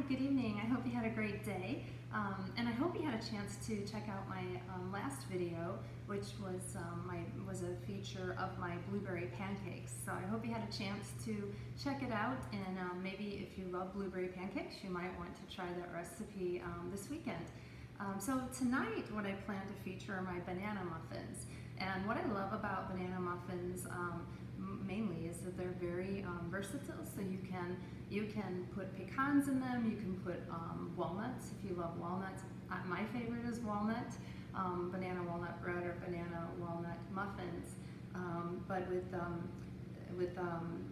good evening. I hope you had a great day. And I hope you had a chance to check out my last video, which was a feature of my blueberry pancakes. So I hope you had a chance to check it out, and maybe if you love blueberry pancakes, you might want to try that recipe this weekend. So tonight what I plan to feature are my banana muffins. And what I love about banana muffins mainly is that they're very versatile. So you can put pecans in them, you can put walnuts if you love walnuts. My favorite is walnut, banana walnut bread or banana walnut muffins. But with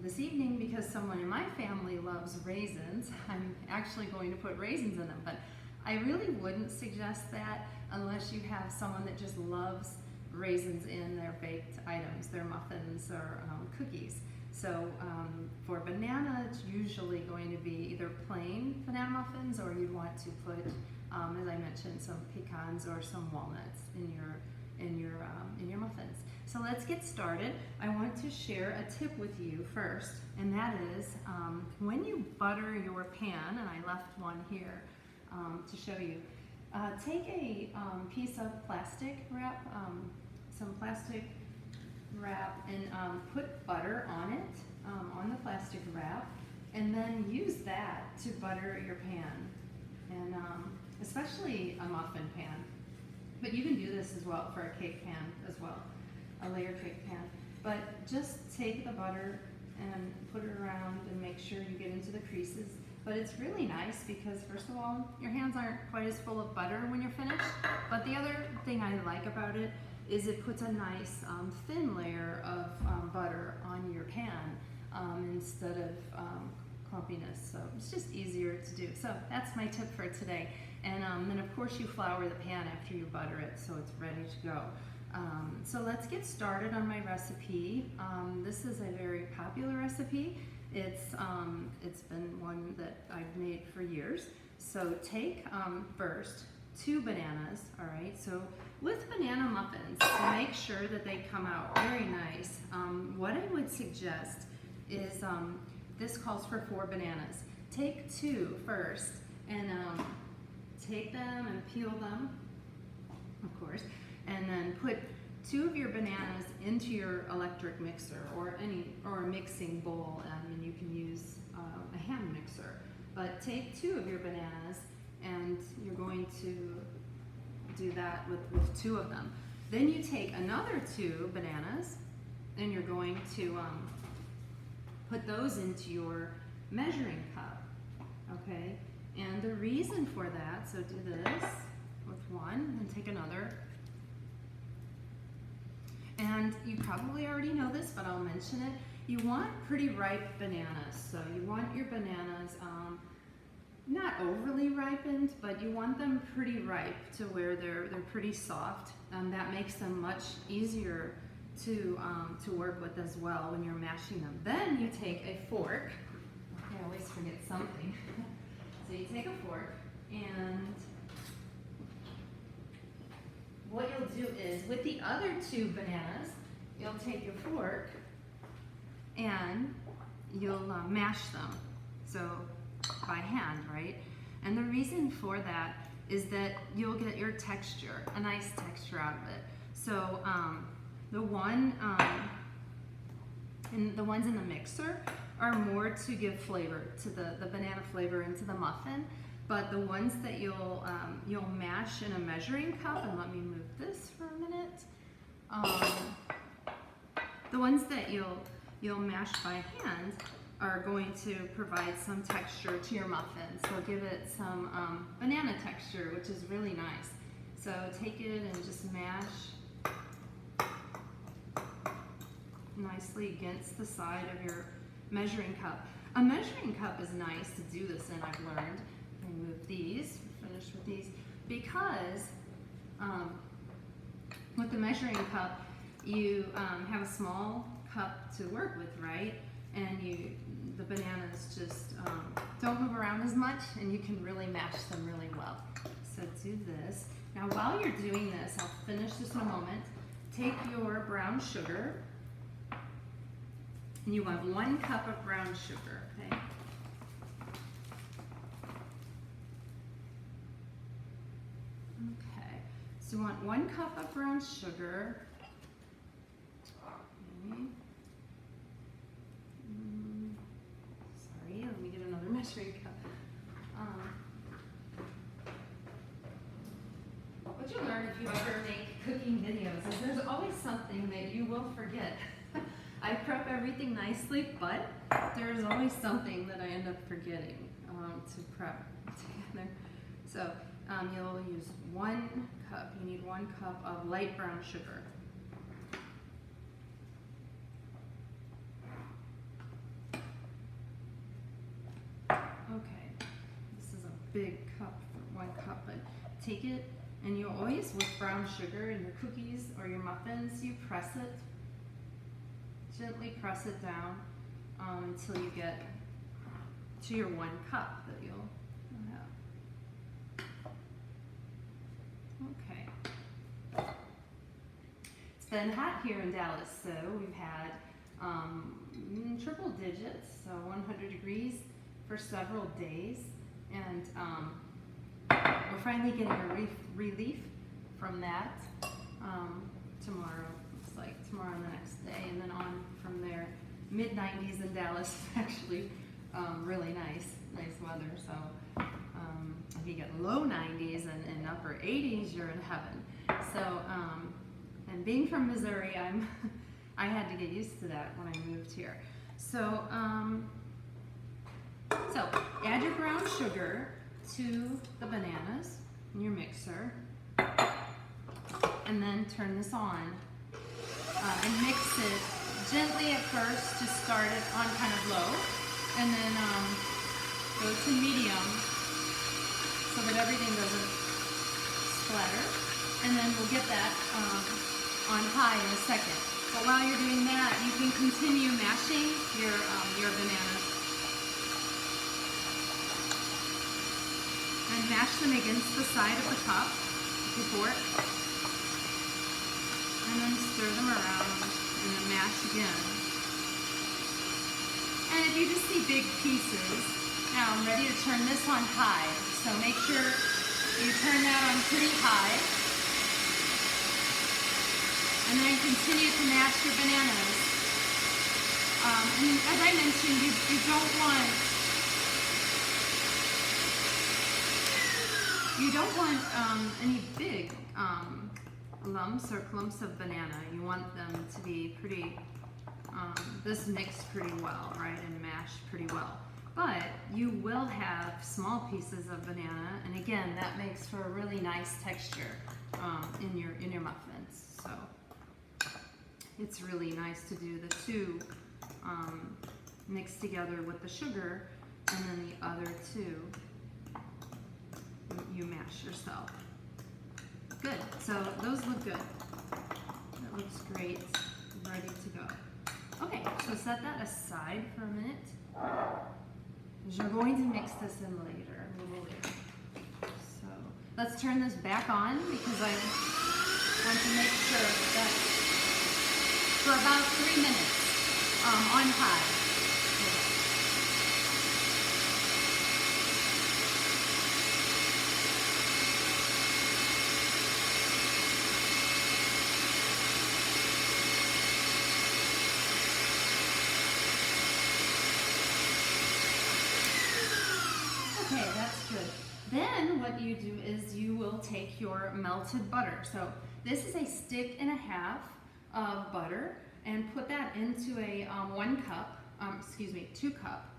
this evening, because someone in my family loves raisins, I'm actually going to put raisins in them. But I really wouldn't suggest that unless you have someone that just loves raisins in their baked items, their muffins or cookies. So for banana, it's usually going to be either plain banana muffins, or you'd want to put, as I mentioned, some pecans or some walnuts in your muffins. So let's get started. I want to share a tip with you first, and that is when you butter your pan, and I left one here to show you. Take a piece of plastic wrap, some plastic wrap, and put butter on it, on the plastic wrap, and then use that to butter your pan, and especially a muffin pan. But you can do this as well for a cake pan as well, a layered cake pan. But just take the butter and put it around and make sure you get into the creases. But it's really nice because, first of all, your hands aren't quite as full of butter when you're finished. But the other thing I like about it is it puts a nice thin layer of butter on your pan instead of clumpiness. So it's just easier to do. So that's my tip for today. And then of course you flour the pan after you butter it so it's ready to go. So let's get started on my recipe. This is a very popular recipe. It's been one that I've made for years. So take first 2 bananas, all right? So with banana muffins, to make sure that they come out very nice, what I would suggest is, this calls for 4 bananas. Take 2 first, and take them and peel them, of course, and then put 2 of your bananas into your electric mixer or a mixing bowl, and you can use a hand mixer. But take 2 of your bananas, and you're going to do that with 2 of them. Then you take another 2 bananas, and you're going to put those into your measuring cup, okay? And the reason for that, so do this with 1, and take another. And you probably already know this, but I'll mention it. You want pretty ripe bananas. So you want your bananas not overly ripened, but you want them pretty ripe to where they're pretty soft. That makes them much easier to work with as well when you're mashing them. Then you take a fork. I always forget something. So you take a fork, and what you'll do is, with the other 2 bananas, you'll take your fork and you'll mash them, so by hand, right? And the reason for that is that you'll get your texture, a nice texture out of it. So the ones in the mixer are more to give flavor, to the banana flavor into the muffin. But the ones that you'll mash in a measuring cup, and let me move this for a minute. The ones that you'll mash by hand are going to provide some texture to your muffin. So give it some banana texture, which is really nice. So take it and just mash nicely against the side of your measuring cup. A measuring cup is nice to do this in, I've learned. Remove these, finish with these, because with the measuring cup, you have a small cup to work with, right? And the bananas just don't move around as much, and you can really mash them really well. So do this. Now while you're doing this, I'll finish this in a moment. Take your brown sugar, and you want 1 cup of brown sugar, okay? So you want 1 cup of brown sugar. Okay. Sorry, let me get another measuring cup. What you learn if you ever make cooking videos is there's always something that you will forget. I prep everything nicely, but there's always something that I end up forgetting to prep together. So you'll use 1 cup. You need 1 cup of light brown sugar. Okay, this is a big cup for 1 cup, but take it, and you always, with brown sugar in your cookies or your muffins, you press it, gently press it down until you get to your 1 cup that you'll have. Okay. It's been hot here in Dallas, so we've had triple digits, so 100 degrees for several days, and we're finally getting a relief from that tomorrow. Looks like tomorrow and the next day, and then on from there. Mid-90s in Dallas, actually really nice weather. So if you get low 90s and upper 80s, you're in heaven. So and being from Missouri, I had to get used to that when I moved here. So so add your brown sugar to the bananas in your mixer, and then turn this on and mix it gently at first to start it on kind of low, and then go to medium so that everything doesn't splatter, and then we'll get that on high in a second. But while you're doing that, you can continue mashing your bananas. And mash them against the side of the cup with your fork. And then stir them around and then mash again. And if you just see big pieces, now I'm ready to turn this on high. So make sure you turn that on pretty high. And then continue to mash your bananas. And as I mentioned, you don't want any big lumps or clumps of banana. You want them to be pretty, this mixed pretty well, right, and mashed pretty well. But you will have small pieces of banana, and again, that makes for a really nice texture in your muffins. So it's really nice to do the two mixed together with the sugar, and then the other two you mash yourself. Good, so those look good. That looks great, ready to go. Okay, so set that aside for a minute, because you're going to mix this in later, a little later. So let's turn this back on, because I want to make sure that for about 3 minutes on high. Okay, that's good. Then what you do is you will take your melted butter. So this is a stick and a half of butter, and put that into a 2 cup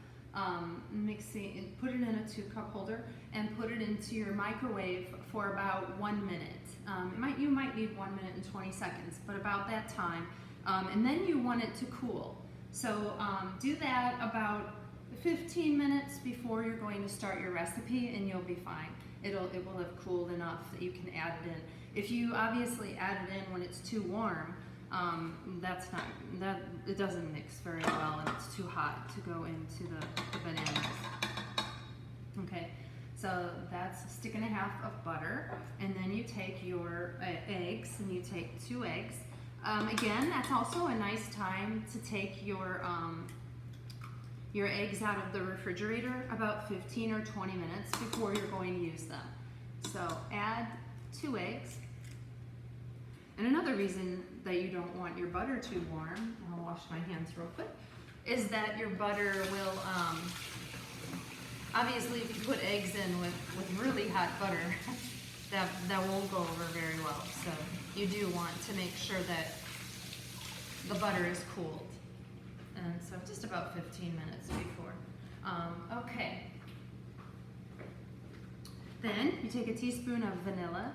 mixing, put it in a 2 cup holder, and put it into your microwave for about 1 minute. You might need 1 minute and 20 seconds, but about that time. And then you want it to cool. So do that about 15 minutes before you're going to start your recipe, and you'll be fine. It will have cooled enough that you can add it in. If you obviously add it in when it's too warm, it doesn't mix very well, and it's too hot to go into the bananas. Okay, so that's a stick and a half of butter, and then you take your eggs, and you take 2 eggs. Again, that's also a nice time to take your eggs out of the refrigerator about 15 or 20 minutes before you're going to use them. So add 2 eggs, And another reason that you don't want your butter too warm, and I'll wash my hands real quick, is that your butter will, obviously if you put eggs in with really hot butter, that won't go over very well. So you do want to make sure that the butter is cooled. And so just about 15 minutes before. Okay. Then you take a teaspoon of vanilla.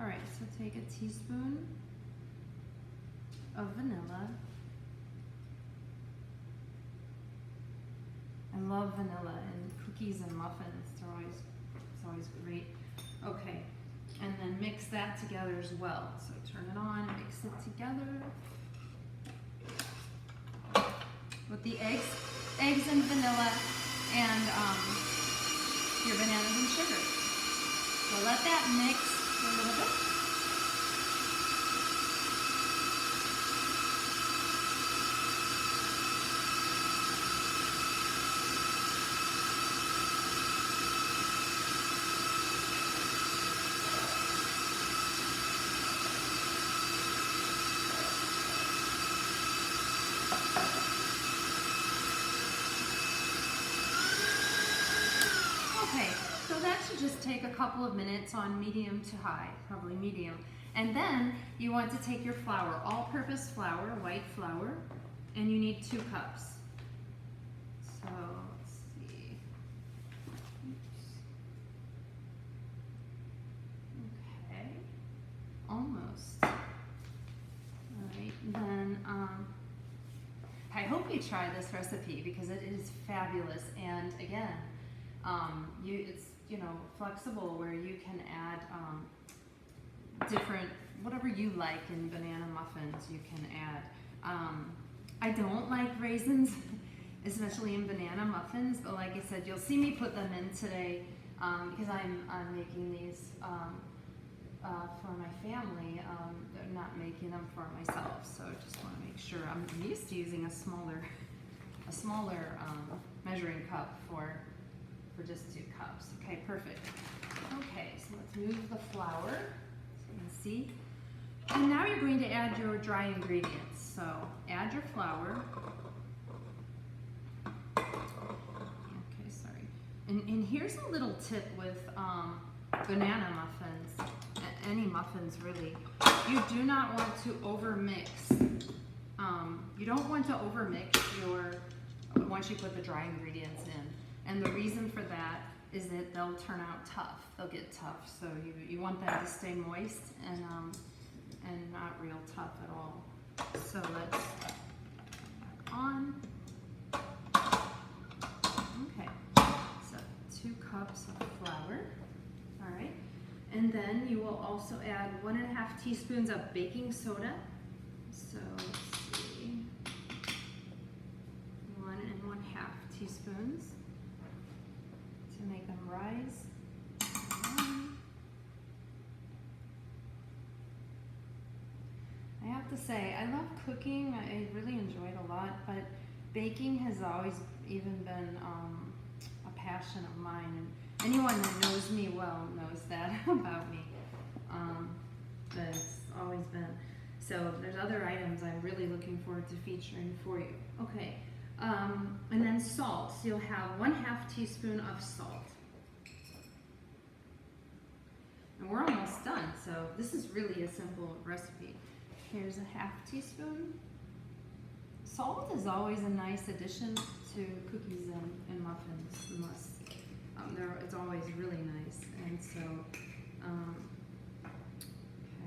All right, so take a teaspoon of vanilla. I love vanilla in cookies and muffins. It's always great. Okay, and then mix that together as well. So turn it on and mix it together with the eggs and vanilla and your bananas and sugar. So let that mix a little bit. Okay, so that should just take a couple of minutes on medium to high, probably medium. And then you want to take your flour, all-purpose flour, white flour, and you need 2 cups. So let's see. Oops. Okay, almost. All right, then I hope you try this recipe because it is fabulous. And again, it's flexible where you can add different, whatever you like in banana muffins you can add. I don't like raisins, especially in banana muffins, but like I said, you'll see me put them in today because I'm making these for my family. They're not making them for myself, so I just want to make sure. I'm used to using a smaller measuring cup for just 2 cups. Okay, perfect. Okay, so let's move the flour so you can see. And now you're going to add your dry ingredients. So add your flour. Okay, sorry. And here's a little tip with banana muffins, any muffins really. You do not want to overmix. You don't want to overmix once you put the dry ingredients in. And the reason for that is that they'll turn out tough. They'll get tough. So you want them to stay moist and not real tough at all. So let's on. Okay. So 2 cups of flour. All right. And then you will also add 1½ teaspoons of baking soda. So let's see. 1 1/2 teaspoons. To make them rise. I have to say, I love cooking. I really enjoy it a lot, but baking has always even been a passion of mine. And anyone that knows me well knows that about me. But it's always been. So there's other items I'm really looking forward to featuring for you. Okay. And then salt. So you'll have 1/2 teaspoon of salt. And we're almost done, so this is really a simple recipe. Here's 1/2 teaspoon. Salt is always a nice addition to cookies and muffins. It's always really nice. And so,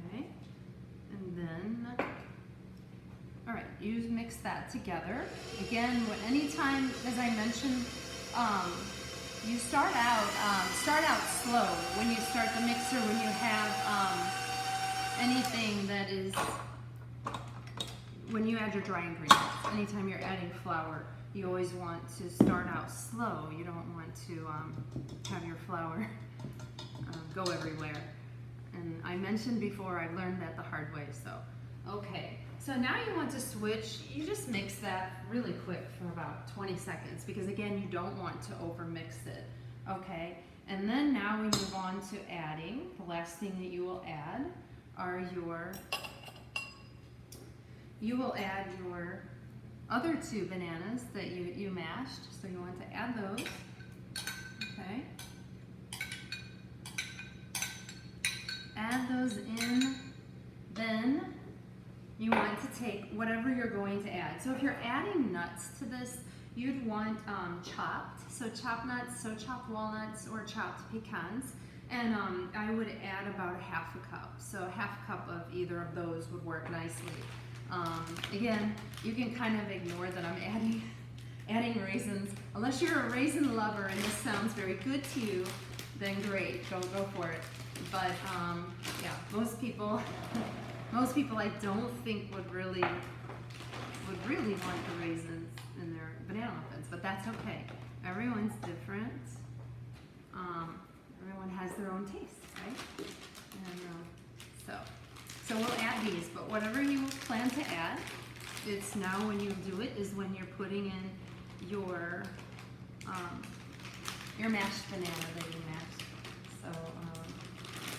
okay. And then, all right, you mix that together. Again, anytime, as I mentioned, you start out slow when you start the mixer. When you have anything that is, when you add your dry ingredients, anytime you're adding flour, you always want to start out slow. You don't want to have your flour go everywhere. And I mentioned before, I learned that the hard way. So, okay. So now you want to switch, you just mix that really quick for about 20 seconds because again, you don't want to over mix it, okay? And then now we move on to adding, the last thing that you will add are you will add your other 2 bananas that you mashed. So you want to add those, okay? Add those in, then you want to take whatever you're going to add. So if you're adding nuts to this, you'd want chopped, so chopped nuts, so chopped walnuts or chopped pecans. And I would add about 1/2 cup. So 1/2 cup of either of those would work nicely. Again, you can kind of ignore that I'm adding raisins. Unless you're a raisin lover and this sounds very good to you, then great, go for it. But yeah, most people I don't think would really want the raisins in their banana muffins, but that's okay. Everyone's different. Everyone has their own taste, right? And so we'll add these, but whatever you plan to add, it's now when you do it is when you're putting in your mashed banana that you mashed. So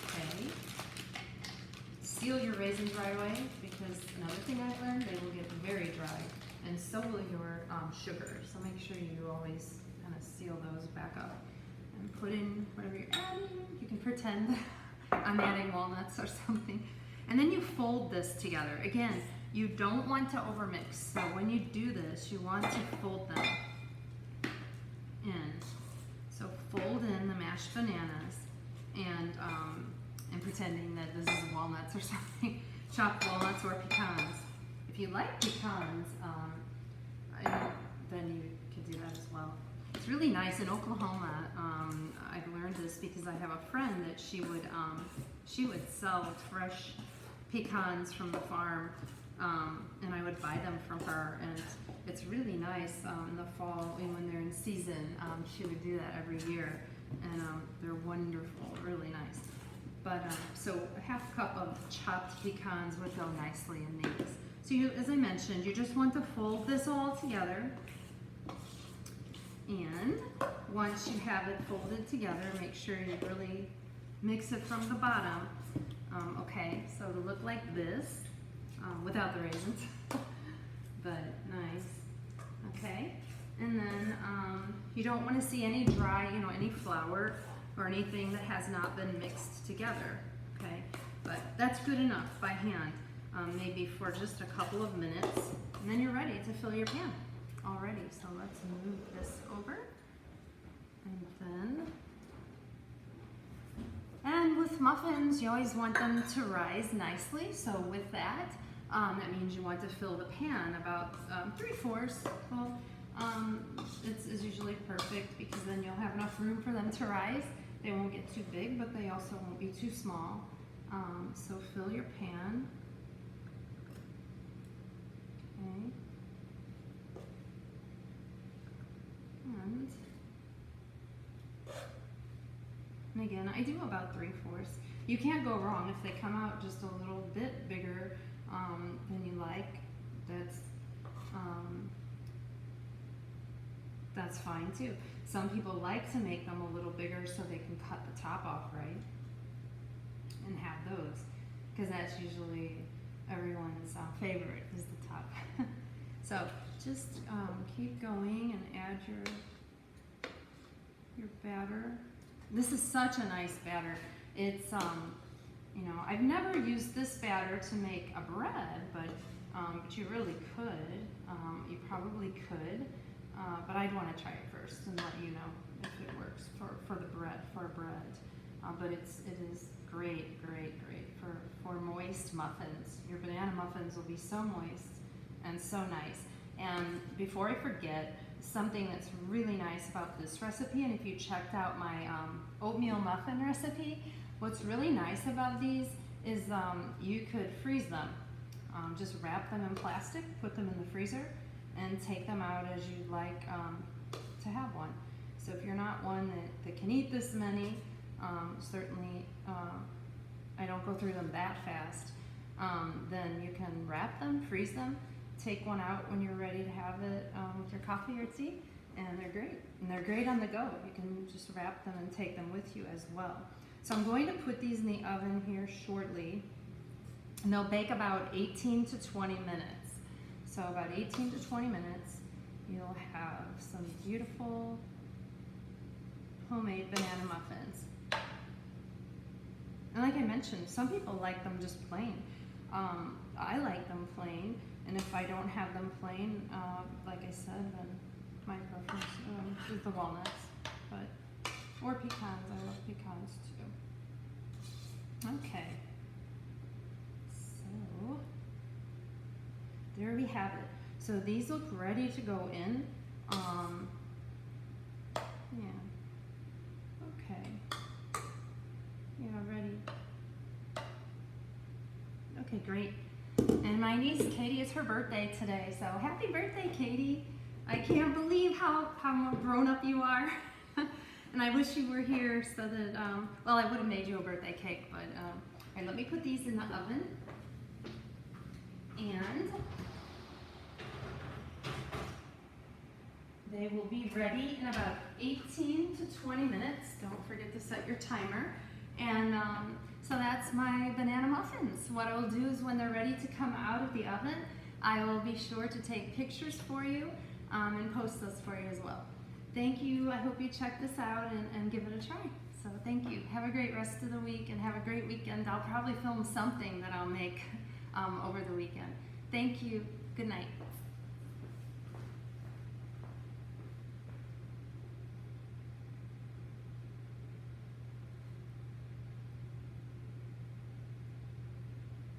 okay. Seal your raisins right away because another thing I've learned, they will get very dry, and so will your sugar. So make sure you always kind of seal those back up and put in whatever you're adding. You can pretend I'm adding walnuts or something. And then you fold this together. Again, you don't want to overmix. So when you do this, you want to fold them in. So fold in the mashed bananas and pretending that this is walnuts or something, chopped walnuts or pecans. If you like pecans, then you could do that as well. It's really nice in Oklahoma. I've learned this because I have a friend that she would sell fresh pecans from the farm, and I would buy them from her, and it's really nice in the fall when they're in season. She would do that every year, and they're wonderful, really nice. But so 1/2 cup of chopped pecans would go nicely in these. So you, as I mentioned, you just want to fold this all together, and once you have it folded together, make sure you really mix it from the bottom. Okay, so it'll look like this without the raisins, but nice. Okay, and then you don't want to see any dry, any flour or anything that has not been mixed together. Okay, but that's good enough by hand, maybe for just a couple of minutes, and then you're ready to fill your pan. Alrighty, so let's move this over, and with muffins, you always want them to rise nicely. So with that, that means you want to fill the pan about 3/4 full. It's usually perfect because then you'll have enough room for them to rise. They won't get too big, but they also won't be too small. So fill your pan. Okay. And again, I do about 3/4. You can't go wrong if they come out just a little bit bigger than you like. That's fine too. Some people like to make them a little bigger so they can cut the top off right and have those, because that's usually everyone's favorite is the top. So just keep going and add your batter. This is such a nice batter. It's I've never used this batter to make a bread, but you really could. You probably could, but I'd want to try it first and let you know if it works for a bread. But it is great for moist muffins. Your banana muffins will be so moist and so nice. And before I forget, something that's really nice about this recipe, and if you checked out my oatmeal muffin recipe, what's really nice about these is you could freeze them. Just wrap them in plastic, put them in the freezer, and take them out as you'd like to have one. So if you're not one that can eat this many, certainly I don't go through them that fast. then you can wrap them, freeze them, take one out when you're ready to have it with your coffee or tea, and they're great. And they're great on the go. You can just wrap them and take them with you as well. So I'm going to put these in the oven here shortly, and they'll bake about 18 to 20 minutes. So about 18 to 20 minutes, you'll have some beautiful homemade banana muffins. And like I mentioned, some people like them just plain. I like them plain, and if I don't have them plain, like I said, then my preference is the walnuts, or pecans. I love pecans too. Okay, so there we have it. So these look ready to go in. Yeah. Okay. Yeah, ready. Okay, great. And my niece Katie, it's her birthday today, so happy birthday, Katie. I can't believe how grown up you are. And I wish you were here so that, well, I would have made you a birthday cake, but all right, let me put these in the oven. And they will be ready in about 18 to 20 minutes. Don't forget to set your timer. And so that's my banana muffins. What I will do is when they're ready to come out of the oven, I will be sure to take pictures for you and post those for you as well. Thank you. I hope you check this out and give it a try. So thank you. Have a great rest of the week and have a great weekend. I'll probably film something that I'll make over the weekend. Thank you. Good night.